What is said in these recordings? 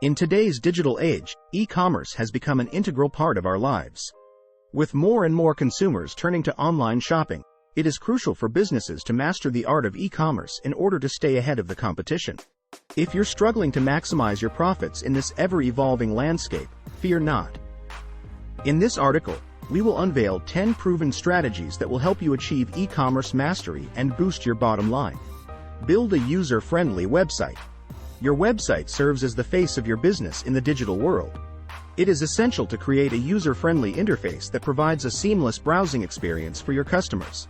In today's digital age, e-commerce has become an integral part of our lives. With more and more consumers turning to online shopping, it is crucial for businesses to master the art of e-commerce in order to stay ahead of the competition. If you're struggling to maximize your profits in this ever-evolving landscape, fear not. In this article, we will unveil 10 proven strategies that will help you achieve e-commerce mastery and boost your bottom line. Build a user-friendly website. Your website serves as the face of your business in the digital world. It is essential to create a user-friendly interface that provides a seamless browsing experience for your customers.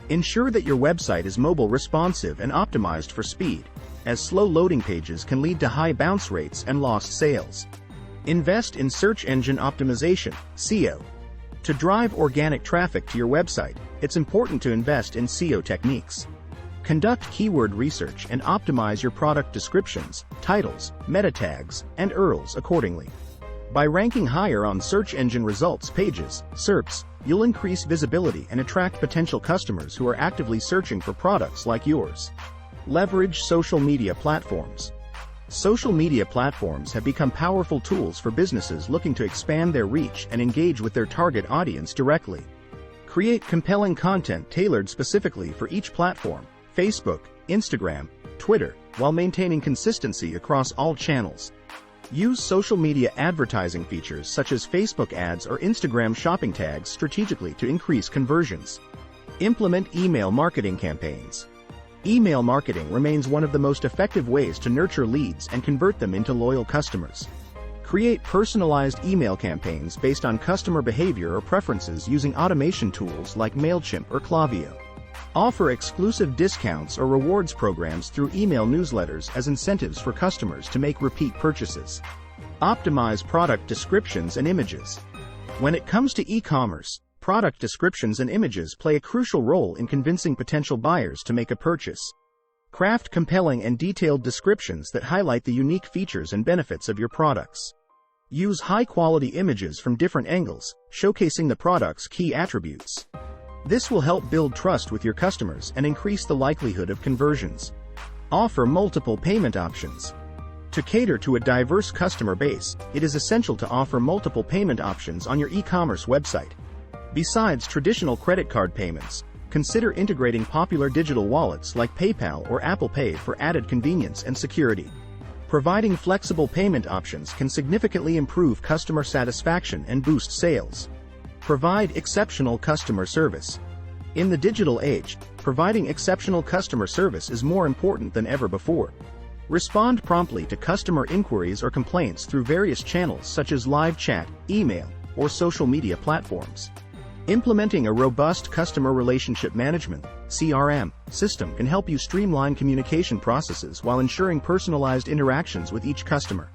Ensure that your website is mobile responsive and optimized for speed, as slow loading pages can lead to high bounce rates and lost sales. Invest in search engine optimization, SEO. To drive organic traffic to your website, it's important to invest in SEO techniques. Conduct keyword research and optimize your product descriptions, titles, meta tags, and URLs accordingly. By ranking higher on search engine results pages, SERPs, you'll increase visibility and attract potential customers who are actively searching for products like yours. Leverage social media platforms. Social media platforms have become powerful tools for businesses looking to expand their reach and engage with their target audience directly. Create compelling content tailored specifically for each platform, Facebook, Instagram, Twitter, while maintaining consistency across all channels. Use social media advertising features such as Facebook ads or Instagram shopping tags strategically to increase conversions. Implement email marketing campaigns. Email marketing remains one of the most effective ways to nurture leads and convert them into loyal customers. Create personalized email campaigns based on customer behavior or preferences using automation tools like MailChimp or Klaviyo. Offer exclusive discounts or rewards programs through email newsletters as incentives for customers to make repeat purchases. Optimize product descriptions and images. When it comes to e-commerce, product descriptions and images play a crucial role in convincing potential buyers to make a purchase. Craft compelling and detailed descriptions that highlight the unique features and benefits of your products. Use high-quality images from different angles, showcasing the product's key attributes. This will help build trust with your customers and increase the likelihood of conversions. Offer multiple payment options. To cater to a diverse customer base, it is essential to offer multiple payment options on your e-commerce website. Besides traditional credit card payments, consider integrating popular digital wallets like PayPal or Apple Pay for added convenience and security. Providing flexible payment options can significantly improve customer satisfaction and boost sales. Provide exceptional customer service. In the digital age, providing exceptional customer service is more important than ever before. Respond promptly to customer inquiries or complaints through various channels such as live chat, email, or social media platforms. Implementing a robust customer relationship management (CRM) system can help you streamline communication processes while ensuring personalized interactions with each customer.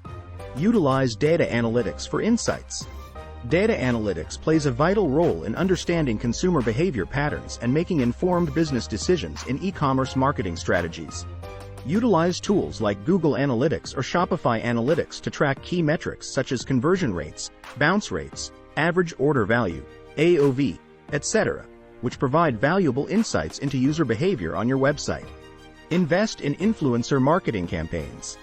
Utilize data analytics for insights. Data analytics plays a vital role in understanding consumer behavior patterns and making informed business decisions in e-commerce marketing strategies. Utilize tools like Google Analytics or Shopify Analytics to track key metrics such as conversion rates, bounce rates, average order value, AOV, etc., which provide valuable insights into user behavior on your website. Invest in influencer marketing campaigns.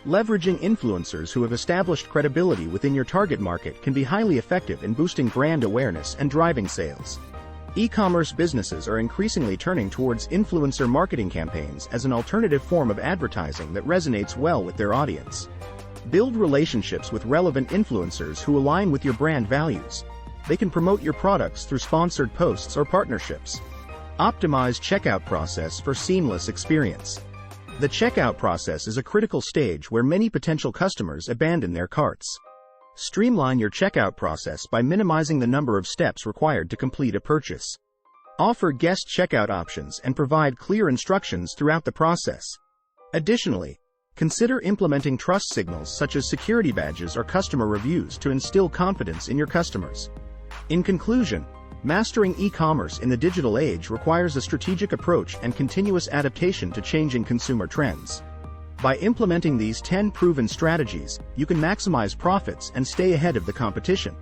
Leveraging influencers who have established credibility within your target market can be highly effective in boosting brand awareness and driving sales. E-commerce businesses are increasingly turning towards influencer marketing campaigns as an alternative form of advertising that resonates well with their audience. Build relationships with relevant influencers who align with your brand values. They can promote your products through sponsored posts or partnerships. Optimize checkout process for seamless experience. The checkout process is a critical stage where many potential customers abandon their carts. Streamline your checkout process by minimizing the number of steps required to complete a purchase. Offer guest checkout options and provide clear instructions throughout the process. Additionally, consider implementing trust signals such as security badges or customer reviews to instill confidence in your customers. In conclusion, mastering e-commerce in the digital age requires a strategic approach and continuous adaptation to changing consumer trends. By implementing these 10 proven strategies, you can maximize profits and stay ahead of the competition.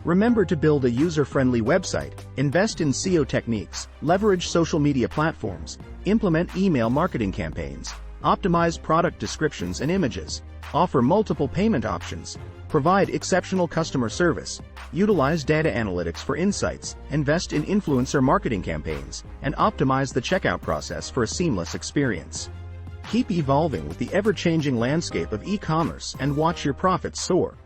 Remember to build a user-friendly website, invest in SEO techniques, leverage social media platforms, implement email marketing campaigns, Optimize product descriptions and images. Offer multiple payment options. Provide exceptional customer service. Utilize data analytics for insights. Invest in influencer marketing campaigns. And optimize the checkout process for a seamless experience. Keep evolving with the ever-changing landscape of e-commerce and watch your profits soar.